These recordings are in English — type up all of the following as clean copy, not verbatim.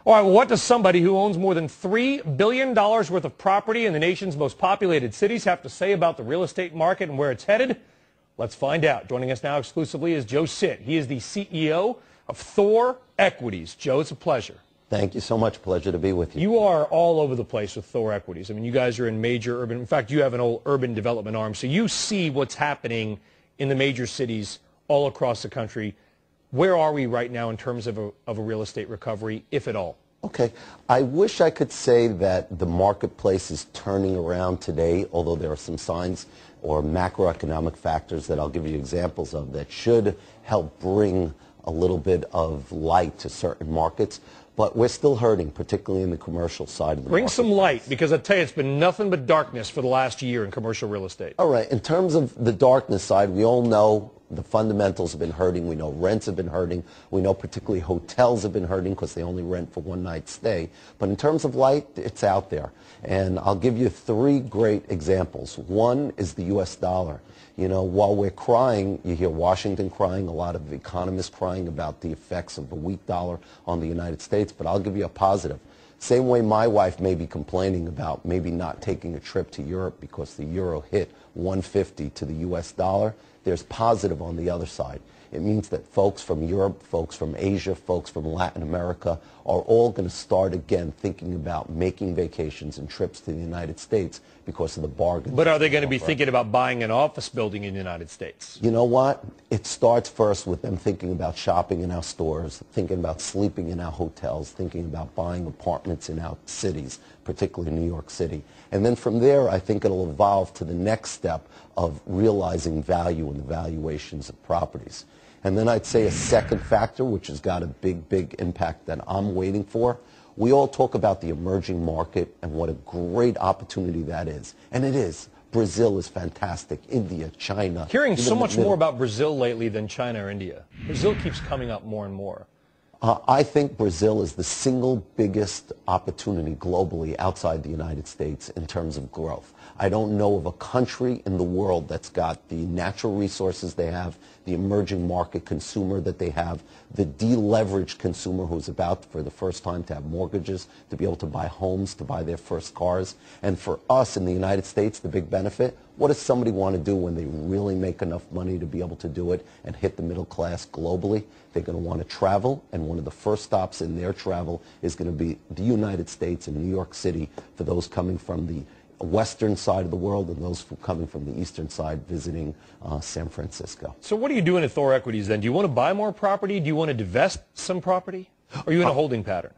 All right, well, what does somebody who owns more than $3 billion worth of property in the nation's most populated cities have to say about the real estate market and where it's headed? Let's find out. Joining us now exclusively is Joe Sitt. He is the CEO of Thor Equities. Joe, it's a pleasure. Thank you so much. Pleasure to be with you. You are all over the place with Thor Equities. I mean, you guys are in major urban. In fact, you have an old urban development arm, so you see what's happening in the major cities all across the country. Where are we right now in terms of a real estate recovery, if at all? Okay. I wish I could say that the marketplace is turning around today, although there are some signs or macroeconomic factors that I'll give you examples of that should help bring a little bit of light to certain markets. But we're still hurting, particularly in the commercial side of the Bring market. some light, because I tell you, it's been nothing but darkness for the last year in commercial real estate. All right. In terms of the darkness side, we all know the fundamentals have been hurting. We know rents have been hurting. We know particularly hotels have been hurting because they only rent for one night stay. But in terms of light, it's out there. And I'll give you three great examples. One is the U.S. dollar. You know, while we're crying, you hear Washington crying, a lot of economists crying about the effects of the weak dollar on the United States. But I'll give you a positive. Same way my wife may be complaining about maybe not taking a trip to Europe because the euro hit 150 to the U.S. dollar, there's positive on the other side. It means that folks from Europe, folks from Asia, folks from Latin America are all going to start again thinking about making vacations and trips to the United States because of the bargain. But are they going to be thinking about buying an office building in the United States? You know what? It starts first with them thinking about shopping in our stores, thinking about sleeping in our hotels, thinking about buying apartments in our cities, particularly New York City. And then from there, I think it'll evolve to the next step of realizing value in the valuations of properties. And then I'd say a second factor, which has got a big impact that I'm waiting for. We all talk about the emerging market and what a great opportunity that is. And it is. Brazil is fantastic. India, China. Hearing so much more about Brazil lately than China or India. Brazil keeps coming up more and more. I think Brazil is the single biggest opportunity globally outside the United States in terms of growth. I don't know of a country in the world that's got the natural resources they have, the emerging market consumer that they have, the deleveraged consumer who's about for the first time to have mortgages, to be able to buy homes, to buy their first cars. And for us in the United States, the big benefit, what does somebody want to do when they really make enough money to be able to do it and hit the middle class globally? They're going to want to travel, and one of the first stops in their travel is going to be the United States and New York City for those coming from the western side of the world and those coming from the eastern side visiting San Francisco. So what are you doing at Thor Equities then? Do you want to buy more property? Do you want to divest some property? Or are you in a holding pattern?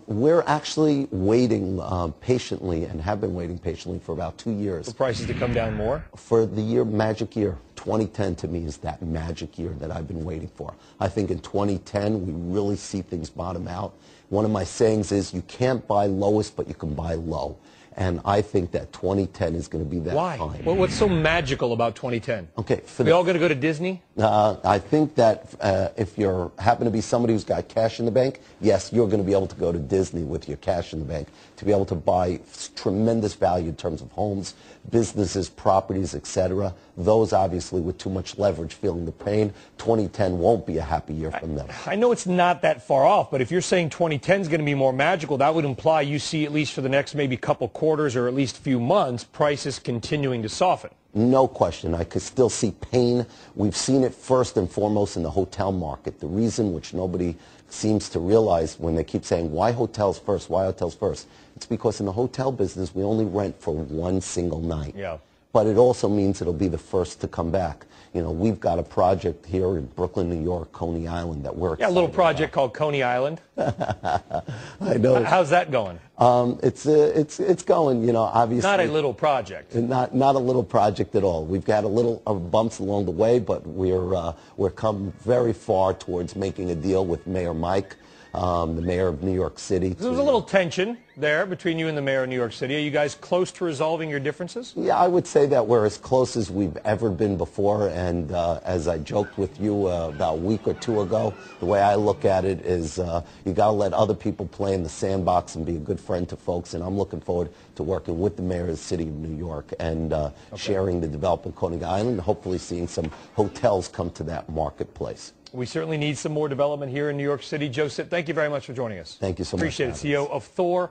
We're actually waiting patiently and have been waiting patiently for about 2 years. For prices to come down more? For the year, magic year. 2010 to me is that magic year that I've been waiting for. I think in 2010 we really see things bottom out. One of my sayings is you can't buy lowest, but you can buy low. And I think that 2010 is going to be that Why? time. Well, what's so magical about 2010? Okay, we all going to go to Disney? I think that if you happen to be somebody who's got cash in the bank, yes, you're going to be able to go to Disney with your cash in the bank to be able to buy tremendous value in terms of homes, businesses, properties, etc. Those obviously with too much leverage feeling the pain. 2010 won't be a happy year from them. I know it's not that far off, but if you're saying 2010 is going to be more magical, that would imply you see, at least for the next maybe couple quarters or at least few months, prices continuing to soften. No question. I could still see pain. We've seen it first and foremost in the hotel market. The reason which nobody seems to realize when they keep saying, why hotels first, why hotels first? It's because in the hotel business, we only rent for one single night. Yeah. But it also means it'll be the first to come back. You know, we've got a project here in Brooklyn, New York, Coney Island, that we're excited a little project called Coney Island. I know. How's that going? It's going, you know, obviously. Not a little project. Not a little project at all. We've got a little bumps along the way, but we're come very far towards making a deal with Mayor Mike, the mayor of New York City. There's a little tension there between you and the mayor of New York City. Are you guys close to resolving your differences? Yeah, I would say that we're as close as we've ever been before. And as I joked with you about a week or two ago, the way I look at it is you got to let other people play in the sandbox and be a good friend to folks. And I'm looking forward to working with the mayor of the city of New York and sharing the development of Coney Island and hopefully seeing some hotels come to that marketplace. We certainly need some more development here in New York City. Joe Sitt, thank you very much for joining us. Thank you so much. Appreciate it. CEO of Thor